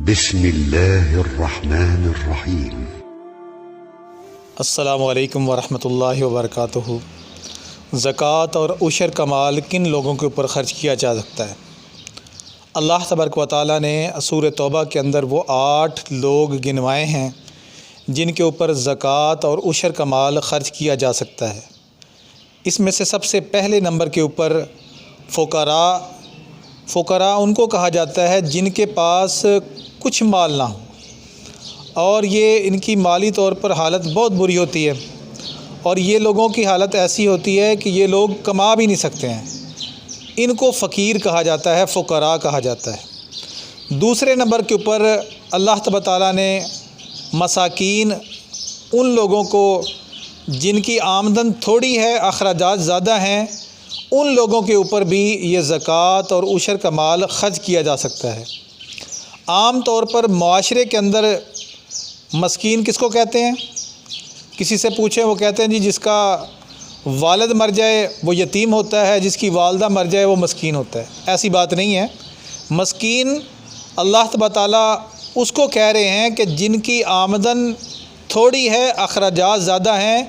بسم اللہ الرحمن الرحیم۔ السلام علیکم ورحمۃ اللہ وبرکاتہ۔ زکوٰۃ اور عشر کا مال کن لوگوں کے اوپر خرچ کیا جا سکتا ہے؟ اللہ تبارک و تعالیٰ نے سورہ توبہ کے اندر وہ 8 لوگ گنوائے ہیں جن کے اوپر زکوٰۃ اور عشر کا مال خرچ کیا جا سکتا ہے۔ اس میں سے سب سے پہلے نمبر کے اوپر فقراء ان کو کہا جاتا ہے جن کے پاس کچھ مال نہ ہو، اور یہ ان کی مالی طور پر حالت بہت بری ہوتی ہے، اور یہ لوگوں کی حالت ایسی ہوتی ہے کہ یہ لوگ کما بھی نہیں سکتے ہیں۔ ان کو فقیر کہا جاتا ہے، فقراء کہا جاتا ہے۔ دوسرے نمبر کے اوپر اللہ تبارک و تعالیٰ نے مساکین، ان لوگوں کو جن کی آمدن تھوڑی ہے، اخراجات زیادہ ہیں، ان لوگوں کے اوپر بھی یہ زکوٰۃ اور عشر کا مال خرچ کیا جا سکتا ہے۔ عام طور پر معاشرے کے اندر مسکین کس کو کہتے ہیں؟ کسی سے پوچھیں، وہ کہتے ہیں جی جس کا والد مر جائے وہ یتیم ہوتا ہے، جس کی والدہ مر جائے وہ مسکین ہوتا ہے۔ ایسی بات نہیں ہے۔ مسکین اللہ تبارک و تعالیٰ اس کو کہہ رہے ہیں کہ جن کی آمدن تھوڑی ہے، اخراجات زیادہ ہیں،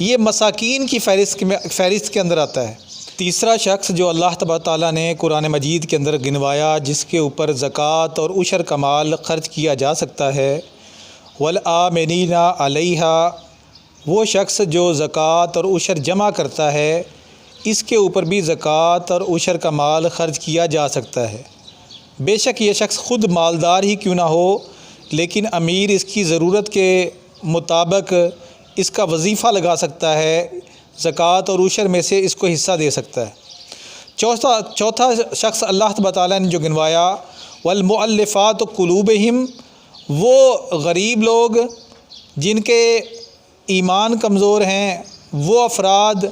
یہ مساکین کی فہرست کے اندر آتا ہے۔ تیسرا شخص جو اللہ تبارک و تعالیٰ نے قرآن مجید کے اندر گنوایا جس کے اوپر زکوٰۃ اور عشر کا مال خرچ کیا جا سکتا ہے، والعاملین علیہا، وہ شخص جو زکوٰۃ اور عشر جمع کرتا ہے، اس کے اوپر بھی زکوٰۃ اور عشر کا مال خرچ کیا جا سکتا ہے۔ بے شک یہ شخص خود مالدار ہی کیوں نہ ہو، لیکن امیر اس کی ضرورت کے مطابق اس کا وظیفہ لگا سکتا ہے، زکوٰۃ اور عشر میں سے اس کو حصہ دے سکتا ہے۔ چوتھا شخص اللہ تبارک و تعالیٰ نے جو گنوایا، والمؤلفات قلوبہم، وہ غریب لوگ جن کے ایمان کمزور ہیں، وہ افراد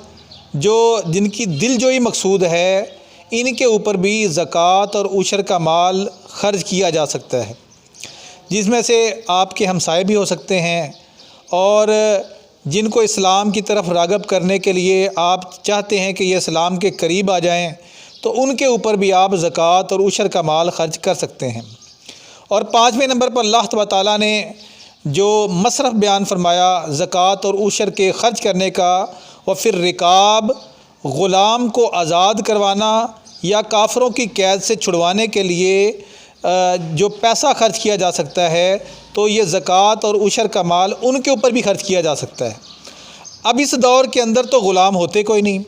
جن کی دل جوئی مقصود ہے، ان کے اوپر بھی زکوٰۃ اور عشر کا مال خرچ کیا جا سکتا ہے، جس میں سے آپ کے ہمسائے بھی ہو سکتے ہیں، اور جن کو اسلام کی طرف راغب کرنے کے لیے آپ چاہتے ہیں کہ یہ اسلام کے قریب آ جائیں، تو ان کے اوپر بھی آپ زکوٰۃ اور عشر کا مال خرچ کر سکتے ہیں۔ اور 5ویں نمبر پر اللہ تبارک و تعالیٰ نے جو مصرف بیان فرمایا زکوٰۃ اور عشر کے خرچ کرنے کا، وہ پھر رکاب، غلام کو آزاد کروانا یا کافروں کی قید سے چھڑوانے کے لیے جو پیسہ خرچ کیا جا سکتا ہے، تو یہ زکوٰۃ اور عشر کا مال ان کے اوپر بھی خرچ کیا جا سکتا ہے۔ اب اس دور کے اندر تو غلام ہوتے کوئی نہیں،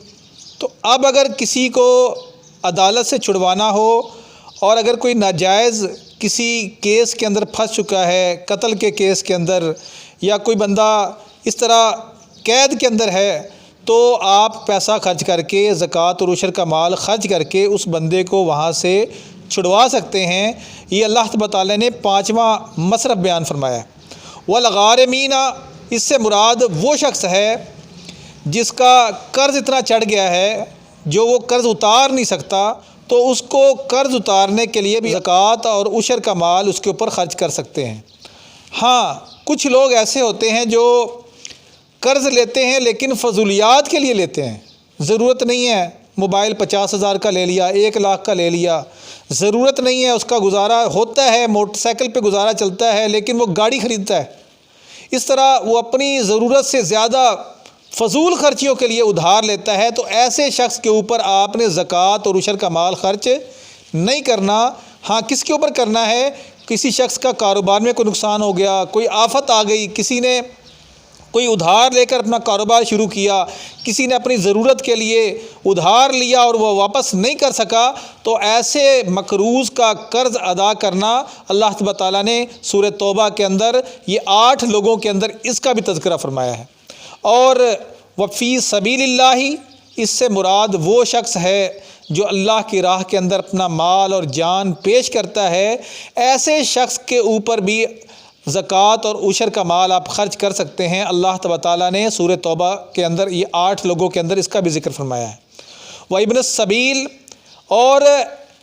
تو اب اگر کسی کو عدالت سے چھڑوانا ہو، اور اگر کوئی ناجائز کسی کیس کے اندر پھنس چکا ہے، قتل کے کیس کے اندر، یا کوئی بندہ اس طرح قید کے اندر ہے، تو آپ پیسہ خرچ کر کے، زکوٰۃ اور عشر کا مال خرچ کر کے اس بندے کو وہاں سے چھڑوا سکتے ہیں۔ یہ اللہ تبارک و تعالیٰ نے 5واں مصرف بیان فرمایا ہے۔ والغارمین، اس سے مراد وہ شخص ہے جس کا قرض اتنا چڑھ گیا ہے جو وہ قرض اتار نہیں سکتا، تو اس کو قرض اتارنے کے لیے بھی زکوٰۃ اور عشر کا مال اس کے اوپر خرچ کر سکتے ہیں۔ ہاں، کچھ لوگ ایسے ہوتے ہیں جو قرض لیتے ہیں لیکن فضولیات کے لیے لیتے ہیں، ضرورت نہیں ہے، موبائل 50,000 کا لے لیا، 1 لاکھ کا لے لیا، ضرورت نہیں ہے، اس کا گزارا ہوتا ہے، موٹر سائیکل پہ گزارا چلتا ہے، لیکن وہ گاڑی خریدتا ہے۔ اس طرح وہ اپنی ضرورت سے زیادہ فضول خرچیوں کے لیے ادھار لیتا ہے، تو ایسے شخص کے اوپر آپ نے زکوٰۃ اور عشر کا مال خرچ نہیں کرنا۔ ہاں، کس کے اوپر کرنا ہے؟ کسی شخص کا کاروبار میں کوئی نقصان ہو گیا، کوئی آفت آ گئی، کسی نے کوئی ادھار لے کر اپنا کاروبار شروع کیا، کسی نے اپنی ضرورت کے لیے ادھار لیا اور وہ واپس نہیں کر سکا، تو ایسے مقروض کا قرض ادا کرنا، اللہ تبارک و تعالیٰ نے سورہ توبہ کے اندر یہ 8 لوگوں کے اندر اس کا بھی تذکرہ فرمایا ہے۔ اور وفی سبیل اللہ، اس سے مراد وہ شخص ہے جو اللہ کی راہ کے اندر اپنا مال اور جان پیش کرتا ہے، ایسے شخص کے اوپر بھی زکوٰۃ اور عشر کا مال آپ خرچ کر سکتے ہیں۔ اللہ تبارک و تعالیٰ نے سورہ توبہ کے اندر یہ 8 لوگوں کے اندر اس کا بھی ذکر فرمایا ہے۔ وابن السبیل، اور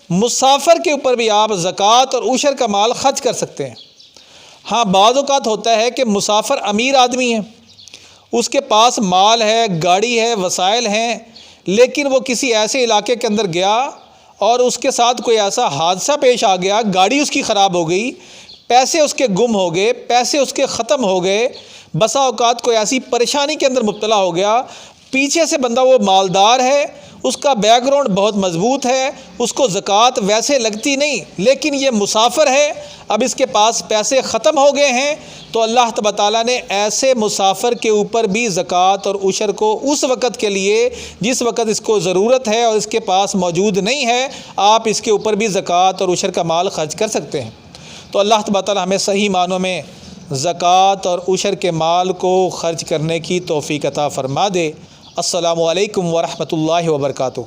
مسافر کے اوپر بھی آپ زکوٰۃ اور عشر کا مال خرچ کر سکتے ہیں۔ ہاں، بعض اوقات ہوتا ہے کہ مسافر امیر آدمی ہے، اس کے پاس مال ہے، گاڑی ہے، وسائل ہیں، لیکن وہ کسی ایسے علاقے کے اندر گیا اور اس کے ساتھ کوئی ایسا حادثہ پیش آ گیا، گاڑی اس کی خراب ہو گئی، پیسے اس کے گم ہو گئے، پیسے اس کے ختم ہو گئے، بسا اوقات کوئی ایسی پریشانی کے اندر مبتلا ہو گیا، پیچھے سے بندہ وہ مالدار ہے، اس کا بیک گراؤنڈ بہت مضبوط ہے، اس کو زکوٰۃ ویسے لگتی نہیں، لیکن یہ مسافر ہے، اب اس کے پاس پیسے ختم ہو گئے ہیں، تو اللہ تبارک تعالیٰ نے ایسے مسافر کے اوپر بھی زکوٰۃ اور عشر کو اس وقت کے لیے جس وقت اس کو ضرورت ہے اور اس کے پاس موجود نہیں ہے، آپ اس کے اوپر بھی زکوٰۃ اور عشر کا مال خرچ کر سکتے ہیں۔ تو اللہ تبارک تعالیٰ ہمیں صحیح معنوں میں زکوٰۃ اور عشر کے مال کو خرچ کرنے کی توفیق عطا فرما دے۔ السلام علیکم ورحمۃ اللہ وبرکاتہ۔